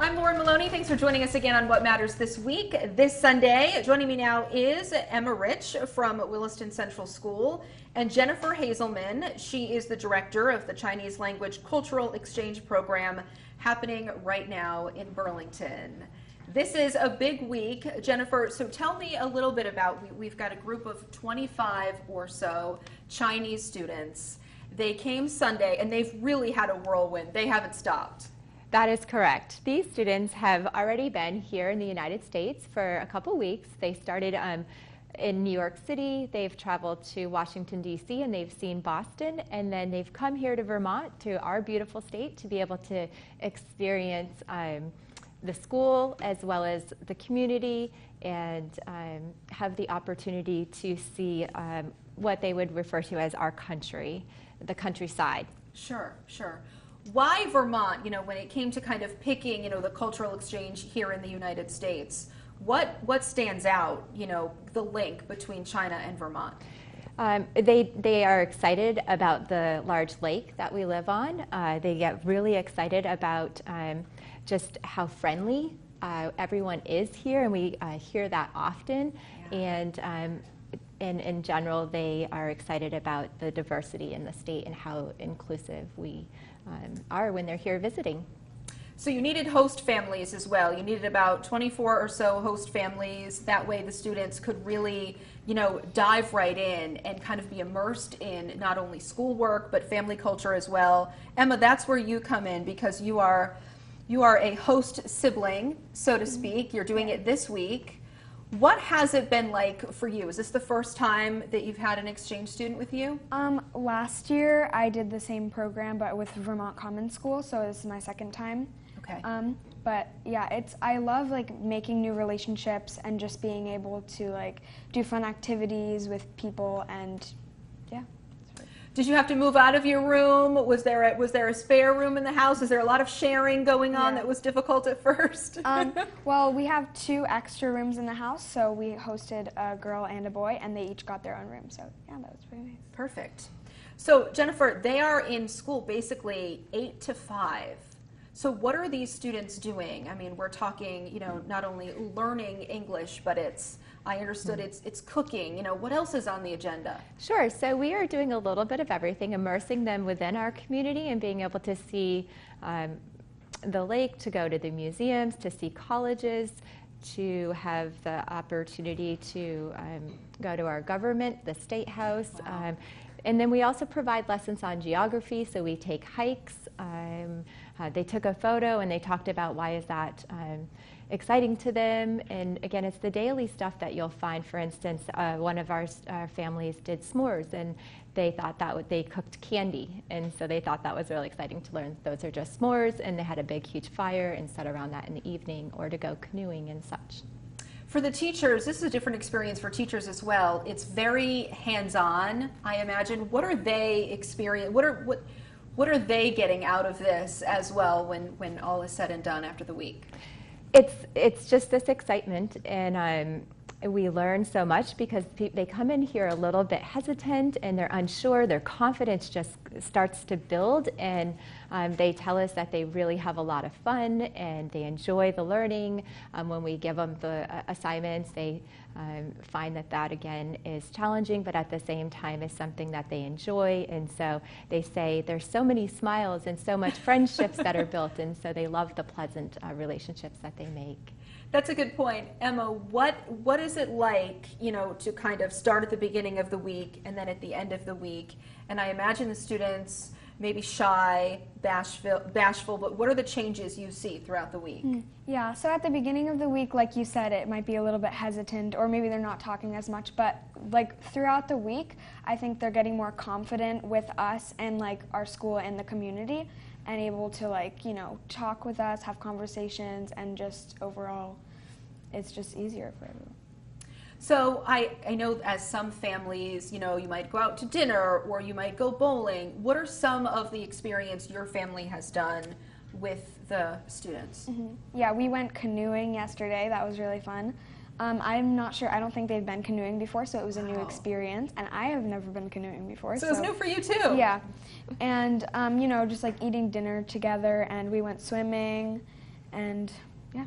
I'm Lauren Maloney. Thanks for joining us again on What Matters This Week. This Sunday, joining me now is Emma Rich from Williston Central School and Jennifer Haselman. She is the director of the Chinese Language Cultural Exchange Program happening right now in Burlington. This is a big week. Jennifer, so tell me a little bit about, we've got a group of 25 or so Chinese students. They came Sunday and they've really had a whirlwind. They haven't stopped. That is correct. These students have already been here in the United States for a couple weeks. They started in New York City, they've traveled to Washington, D.C., and they've seen Boston, and then they've come here to Vermont, to our beautiful state, to be able to experience the school as well as the community and have the opportunity to see what they would refer to as our country, the countryside. Sure, sure. Why Vermont, when it came to kind of picking, the cultural exchange here in the United States? What stands out, the link between China and Vermont? They are excited about the large lake that we live on. They get really excited about just how friendly everyone is here, and we hear that often. Yeah. And in general, they are excited about the diversity in the state and how inclusive we are when they're here visiting. So you needed host families as well. You needed about 24 or so host families. That way the students could really, dive right in and kind of be immersed in not only schoolwork, but family culture as well. Emma, that's where you come in because you are a host sibling, so to speak. You're doing it this week. What has it been like for you? Is this the first time that you've had an exchange student with you? Last year I did the same program but with Vermont Common School, so this is my second time. Okay. But yeah, I love making new relationships and just being able to do fun activities with people, and yeah. Did you have to move out of your room? Was there a spare room in the house? Is there a lot of sharing going on that was difficult at first? Well, we have 2 extra rooms in the house, so we hosted a girl and a boy, and they each got their own room. So yeah, that was pretty nice. Perfect. So Jennifer, they are in school basically 8 to 5. So what are these students doing? I mean, we're talking, not only learning English, but I understood it's cooking. What else is on the agenda? Sure. So we are doing a little bit of everything, immersing them within our community and being able to see the lake, to go to the museums, to see colleges, to have the opportunity to go to our government, the State House. Wow. And then we also provide lessons on geography, so we take hikes. They took a photo and they talked about why is that exciting to them. And again, it's the daily stuff that you'll find. For instance, one of our families did s'mores, and they thought they cooked candy. And so they thought that was really exciting to learn. Those are just s'mores, and they had a big, huge fire and sat around that in the evening, or to go canoeing and such. For the teachers, this is a different experience for teachers as well. It's very hands-on, I imagine. What are they experiencing? What are they getting out of this as well when all is said and done after the week? It's just this excitement, and we learn so much because they come in here a little bit hesitant and they're unsure. Their confidence just starts to build, and they tell us that they really have a lot of fun and they enjoy the learning. When we give them the assignments, they find that again is challenging, but at the same time is something that they enjoy. And so they say there's so many smiles and so much friendships that are built, and so they love the pleasant relationships that they make. That's a good point. Emma, what is it like, to kind of start at the beginning of the week and then at the end of the week? And I imagine the students maybe shy, bashful, but what are the changes you see throughout the week? Yeah, so at the beginning of the week, like you said, it might be a little bit hesitant, or maybe they're not talking as much, but throughout the week, I think they're getting more confident with us and our school and the community, and able to talk with us, have conversations, and just overall, it's just easier for everyone. So I know as some families, you might go out to dinner or you might go bowling. What are some of the experience your family has done with the students? Yeah, we went canoeing yesterday. That was really fun. I'm not sure. I don't think they've been canoeing before, so it was a new experience. And I have never been canoeing before. So it was new for you too. Yeah. And, just eating dinner together, and we went swimming. and yeah.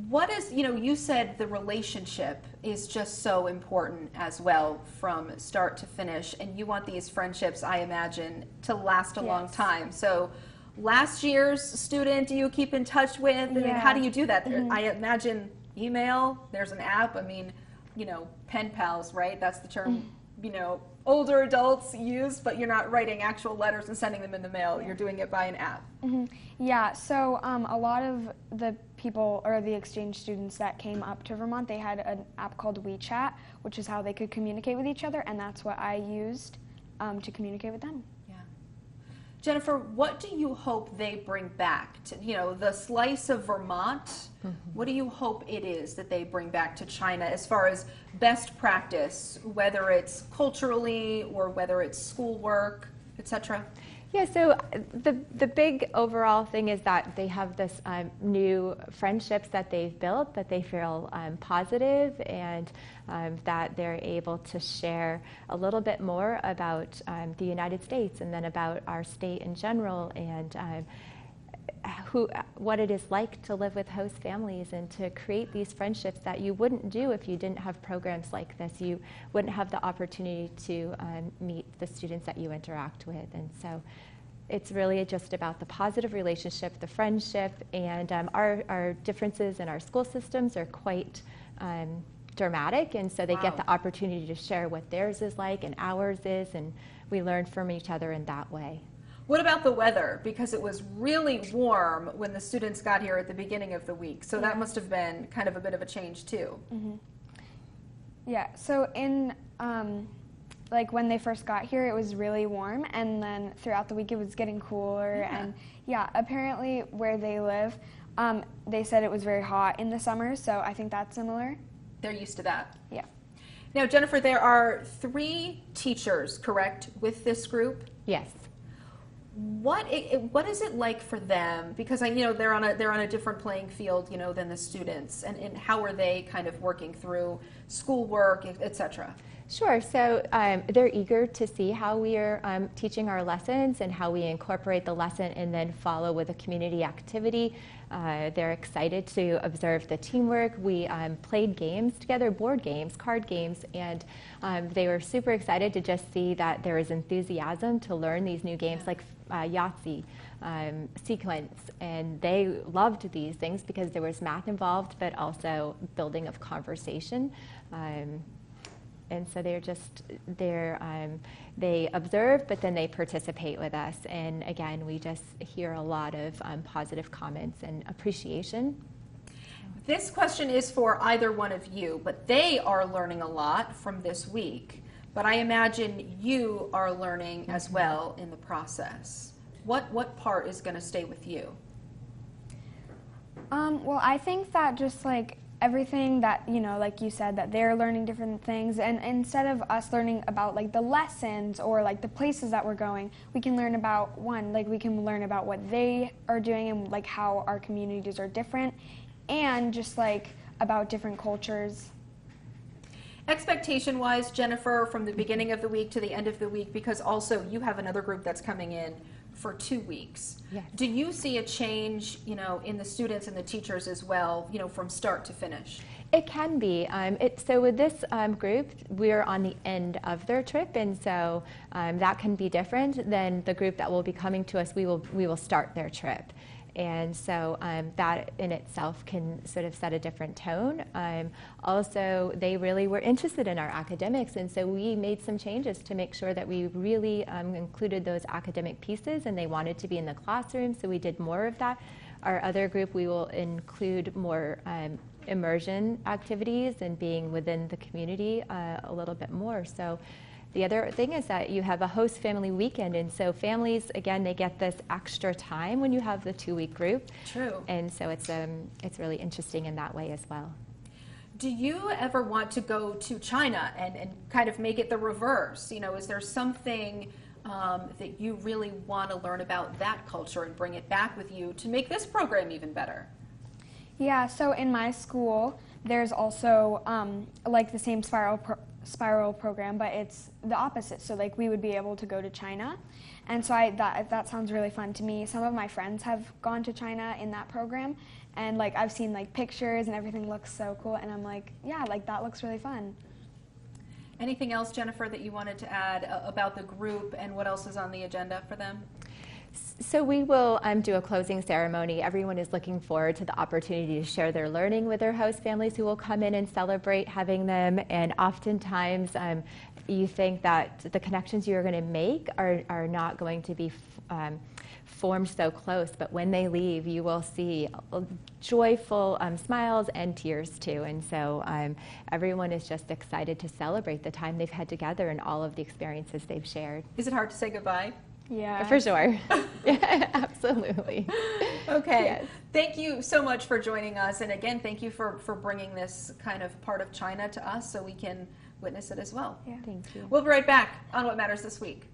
What is, you said the relationship is just so important as well from start to finish, and you want these friendships, I imagine, to last a long time. So last year's student, do you keep in touch with? I mean, how do you do that? I imagine email, there's an app. I mean, pen pals, right? That's the term, older adults use, but you're not writing actual letters and sending them in the mail. You're doing it by an app. Yeah, so a lot of the people, or the exchange students that came up to Vermont, they had an app called WeChat, which is how they could communicate with each other, and that's what I used to communicate with them. Yeah. Jennifer, what do you hope they bring back to, the slice of Vermont? What do you hope it is that they bring back to China as far as best practice, whether it's culturally or whether it's schoolwork, etc.? Yeah, so the big overall thing is that they have this new friendships that they've built, that they feel positive, and that they're able to share a little bit more about the United States, and then about our state in general, and what it is like to live with host families, and to create these friendships that you wouldn't do if you didn't have programs like this. You wouldn't have the opportunity to meet the students that you interact with. And so it's really just about the positive relationship, the friendship, and our differences in our school systems are quite dramatic, and so they get the opportunity to share what theirs is like and ours is, and we learn from each other in that way. What about the weather? Because it was really warm when the students got here at the beginning of the week, so that must have been kind of a bit of a change too. Yeah, so in like when they first got here, it was really warm, and then throughout the week it was getting cooler. And apparently where they live, they said it was very hot in the summer, so I think that's similar. They're used to that. Yeah. Now, Jennifer, there are 3 teachers, correct, with this group? Yes. What is it like for them? Because they're on a different playing field, than the students, and how are they kind of working through schoolwork, etc.? Sure. So they're eager to see how we are teaching our lessons, and how we incorporate the lesson and then follow with a community activity. They're excited to observe the teamwork. We played games together, board games, card games, and they were super excited to just see that there is enthusiasm to learn these new games like Yahtzee, sequence, and they loved these things because there was math involved, but also building of conversation. And so they observe, but then they participate with us. And again, we just hear a lot of positive comments and appreciation. This question is for either one of you, but they are learning a lot from this week. But I imagine you are learning as well in the process. What part is going to stay with you? Well, I think that just like everything that, like you said, that they're learning different things, and instead of us learning about like the lessons or like the places that we're going, we can learn about we can learn about what they are doing, and like how our communities are different, and just like about different cultures. Expectation-wise, Jennifer, from the beginning of the week to the end of the week, because also you have another group that's coming in for 2 weeks. Yes. Do you see a change, in the students and the teachers as well, from start to finish? It can be. So with this group, we're on the end of their trip, and so that can be different than the group that will be coming to us. We will start their trip. And so that in itself can sort of set a different tone. Also, they really were interested in our academics, and so we made some changes to make sure that we really included those academic pieces, and they wanted to be in the classroom, so we did more of that. Our other group, we will include more immersion activities and being within the community a little bit more. So the other thing is that you have a host family weekend, and so families, again, they get this extra time when you have the 2-week group. True. And so it's really interesting in that way as well. Do you ever want to go to China and kind of make it the reverse? Is there something that you really want to learn about that culture and bring it back with you to make this program even better? Yeah, so in my school, there's also like the same spiral program, but it's the opposite. So like we would be able to go to China, and so that sounds really fun to me. Some of my friends have gone to China in that program, and like I've seen like pictures and everything looks so cool, and I'm like, yeah, like that looks really fun. Anything else, Jennifer, that you wanted to add about the group and what else is on the agenda for them? So we will do a closing ceremony. Everyone is looking forward to the opportunity to share their learning with their host families who will come in and celebrate having them. And oftentimes you think that the connections you're going to make are not going to be formed so close, but when they leave, you will see joyful smiles and tears too. And so everyone is just excited to celebrate the time they've had together and all of the experiences they've shared. Is it hard to say goodbye? Yeah. For sure. Yeah, absolutely. Okay. Yes. Thank you so much for joining us. And again, thank you for bringing this kind of part of China to us so we can witness it as well. Yeah. Thank you. We'll be right back on What Matters This Week.